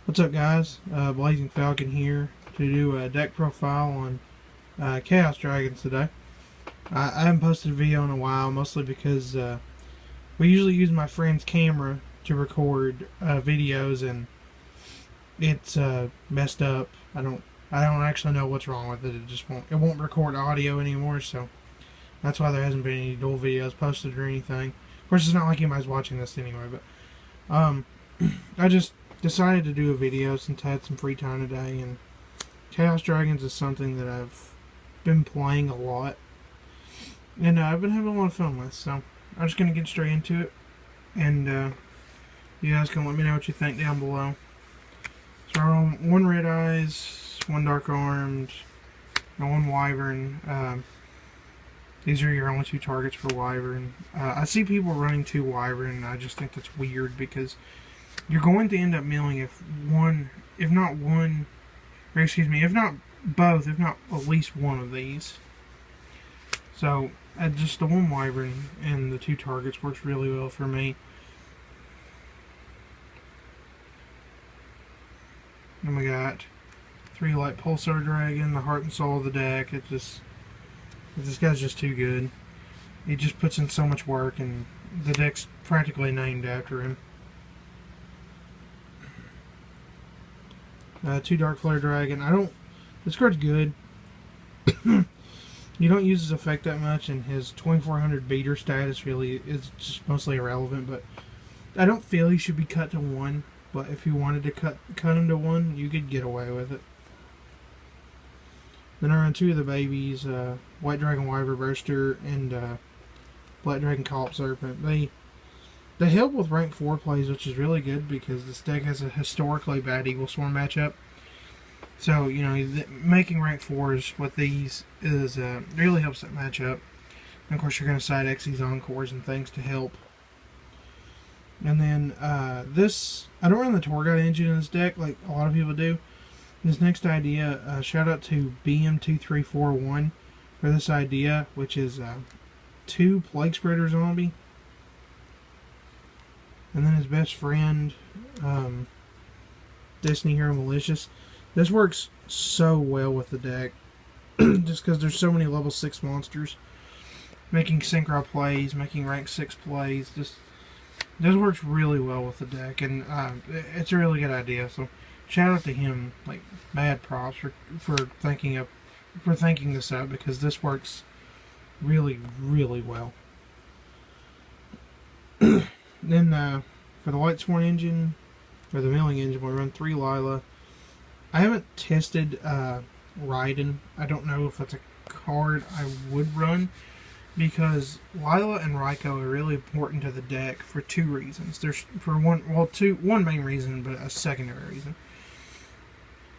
What's up, guys? Blazing Falcon here to do a deck profile on Chaos Dragons today. I haven't posted a video in a while, mostly because we usually use my friend's camera to record videos, and it's messed up. I don't actually know what's wrong with it. It won't record audio anymore, so that's why there hasn't been any dual videos posted or anything. Of course, it's not like anybody's watching this anyway, but I just decided to do a video since I had some free time today, and Chaos Dragons is something that I've been playing a lot, and I've been having a lot of fun with, so I'm just going to get straight into it, and you guys can let me know what you think down below. So we're on 1 Red Eyes, 1 Dark Armed, and 1 Wyvern. These are your only 2 targets for Wyvern. I see people running 2 Wyvern, and I just think that's weird, because you're going to end up milling if not both, if not at least one of these. So, just the 1 Wyvern and the 2 targets works really well for me. Then we got 3 Light Pulsar Dragon, the heart and soul of the deck. This guy's just too good. He just puts in so much work, and the deck's practically named after him. 2 Dark Flare Dragon. This card's good. You don't use his effect that much, and his 2400 beater status really is just mostly irrelevant, but I don't feel he should be cut to 1, but if you wanted to cut him to 1, you could get away with it. Then I run 2 of the babies, White Dragon Wyvern Burster and Black Dragon Collop Serpent. They help with rank 4 plays, which is really good because this deck has a historically bad Eagle Swarm matchup. So, you know, making rank 4s with these really helps that matchup. And of course, you're going to side X these Encores and things to help. And then I don't run the Tour Guide engine in this deck like a lot of people do. This next idea, shout out to BM2341 for this idea, which is 2 Plague Spreader Zombie. And then his best friend, Destiny Hero Malicious. This works so well with the deck, just because there's so many level 6 monsters. Making synchro plays, making rank 6 plays, this works really well with the deck, and it's a really good idea. So shout out to him, like mad props for thinking this up, because this works really, really well. Then for the Light Sworn engine, or the milling engine, we run 3 Lila. I haven't tested Raiden. I don't know if that's a card I would run, because Lila and Raikou are really important to the deck for 2 reasons. There's one main reason, but a secondary reason.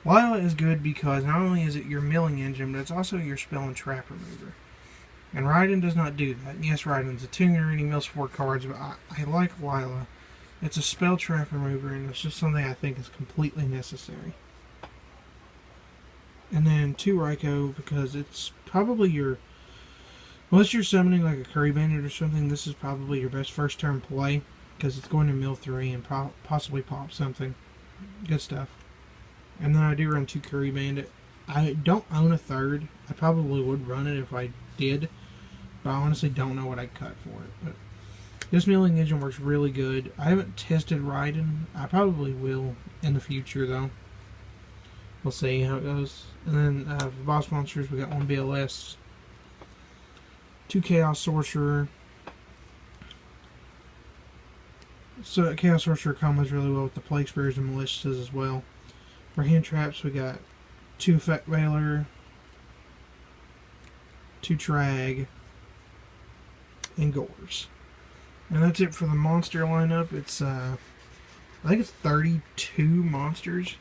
Lila is good because not only is it your milling engine, but it's also your spell and trap remover. And Raiden does not do that. Yes, Raiden's a tuner and he mills 4 cards, but I like Lila. It's a spell trap remover, and it's just something I think is completely necessary. And then 2 Raikou, because it's probably unless you're summoning like a Curry Bandit or something, this is probably your best first turn play, because it's going to mill 3 and possibly pop something. Good stuff. And then I do run 2 Curry Bandit. I don't own a 3rd. I probably would run it if I did, but I honestly don't know what I'd cut for it. But this milling engine works really good. I haven't tested Raiden. I probably will in the future, though. We'll see how it goes. And then for boss monsters, we got 1 BLS, 2 Chaos Sorcerer. So Chaos Sorcerer combos really well with the Plague Spears and Malicious as well. For hand traps, we got 2 Effect Veiler, 2 Trag, and Gores. And that's it for the monster lineup. It's I think it's 32 monsters.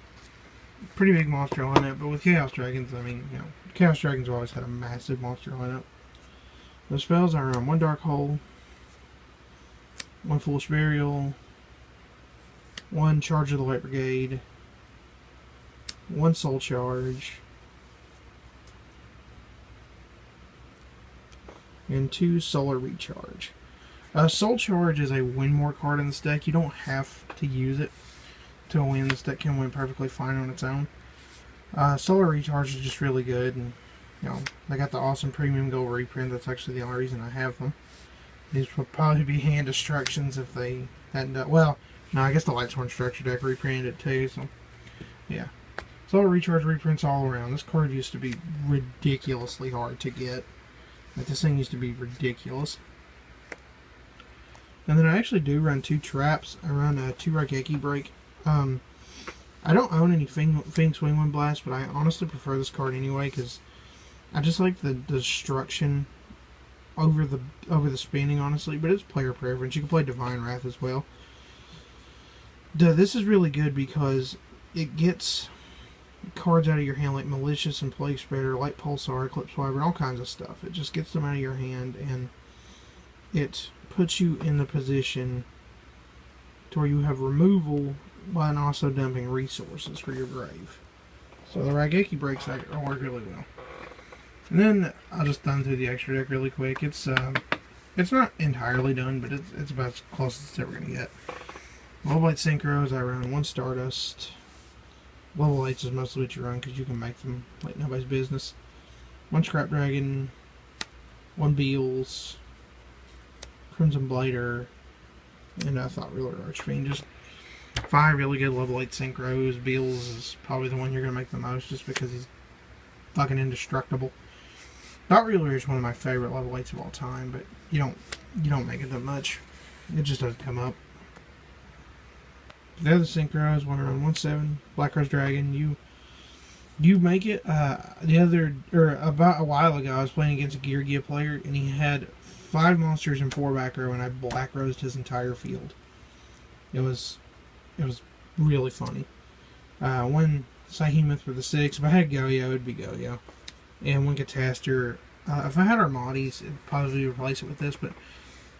Pretty big monster lineup, but with Chaos Dragons, I mean, you know, Chaos Dragons have always had a massive monster lineup. The spells are 1 Dark Hole, 1 Foolish Burial, 1 Charge of the White Brigade, 1 Soul Charge, and 2 Solar Recharge. Soul Charge is a win more card in this deck. You don't have to use it. to a win. This deck can win perfectly fine on its own. Solar Recharge is just really good, and you know, they got the awesome premium gold reprint. That's actually the only reason I have them. These would probably be hand destructions if they hadn't done, well, no, I guess the Lightsworn Structure deck reprinted it too, so yeah. Solar Recharge reprints all around. This card used to be ridiculously hard to get. Like, this thing used to be ridiculous. And then I actually do run 2 traps. I run a 2 Raigeki Break. I don't own any Phoenix Wingwind Blast, but I honestly prefer this card anyway because I just like the destruction over the spinning, honestly. But it's player preference. You can play Divine Wrath as well. This is really good because it gets cards out of your hand like Malicious and Plague Spreader, like Pulsar, Eclipse Wyvern, all kinds of stuff. It just gets them out of your hand, and it puts you in the position to where you have removal while also dumping resources for your grave. So the Raigeki Breaks work really well. And then I'll just thumb through the extra deck really quick. It's not entirely done, but it's about as close as it's ever going to get. Level 8 Synchros, I run 1 Stardust. Level 8s is mostly what you run because you can make them like nobody's business. 1 Scrap Dragon, 1 Beals, Crimson Blader, and I Thought Reeler Archfiend. Just 5 really good level 8 Synchros. Beals is probably the one you're going to make the most just because he's fucking indestructible. Thought Reeler is one of my favorite level 8s of all time, but you don't make it that much. It just doesn't come up. The other Synchros, one around 1/7, Black Rose Dragon. You make it. About a while ago, I was playing against a Yugioh player, and he had 5 monsters and 4 back row, and I Black Rosed his entire field. It was really funny. 1 Psyhemoth for the 6. If I had Goyo, it'd be Goyo, and 1 Catastor. If I had Armatis, it'd probably replace it with this, but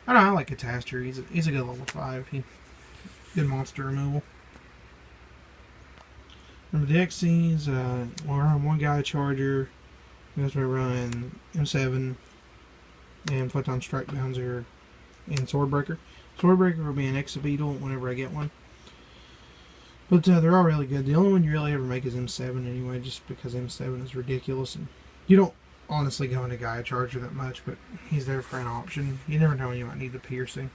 I don't know. I like Catastor. He's a good level 5. Good monster removal. Remember the XCs, we'll run 1 Gaia Charger, we run M7, and Photon Strike Bouncer, and Swordbreaker. Swordbreaker will be an Exabeetle whenever I get one. But they're all really good. The only one you really ever make is M7 anyway, just because M7 is ridiculous. And you don't honestly go into Gaia Charger that much, but he's there for an option. You never know when you might need the piercing.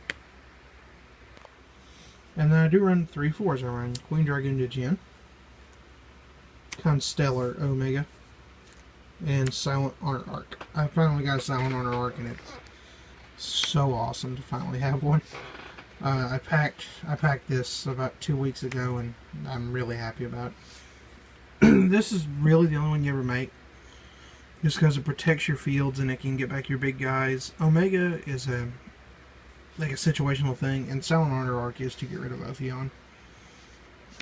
And then I do run 3 4s. I run Queen Dragoon Jin, Constellar Omega, and Silent Honor Arc. I finally got a Silent Honor Arc, and it's so awesome to finally have one. I packed this about 2 weeks ago, and I'm really happy about it. This is really the only one you ever make, just because it protects your fields and it can get back your big guys. Omega is like a situational thing, and Silent Honor Arc is to get rid of Ophion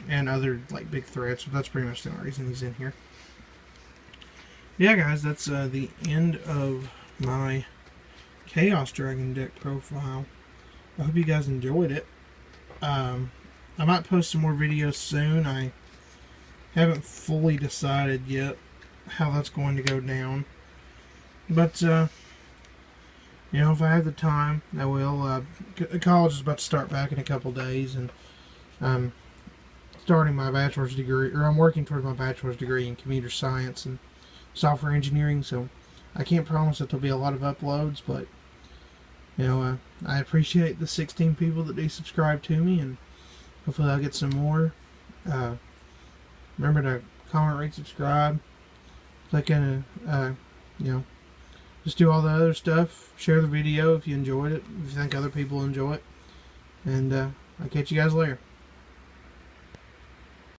and other like big threats. But that's pretty much the only reason he's in here. Yeah, guys, that's the end of my Chaos Dragon deck profile. I hope you guys enjoyed it. I might post some more videos soon. I haven't fully decided yet how that's going to go down, but you know, if I have the time, I will. College is about to start back in a couple days, and I'm starting my bachelor's degree, or I'm working towards my bachelor's degree in computer science and software engineering, so I can't promise that there'll be a lot of uploads, but you know, I appreciate the 16 people that do subscribe to me, and hopefully I'll get some more. Remember to comment, rate, subscribe, click in, you know, just do all the other stuff. Share the video if you enjoyed it, if you think other people enjoy it. And I'll catch you guys later.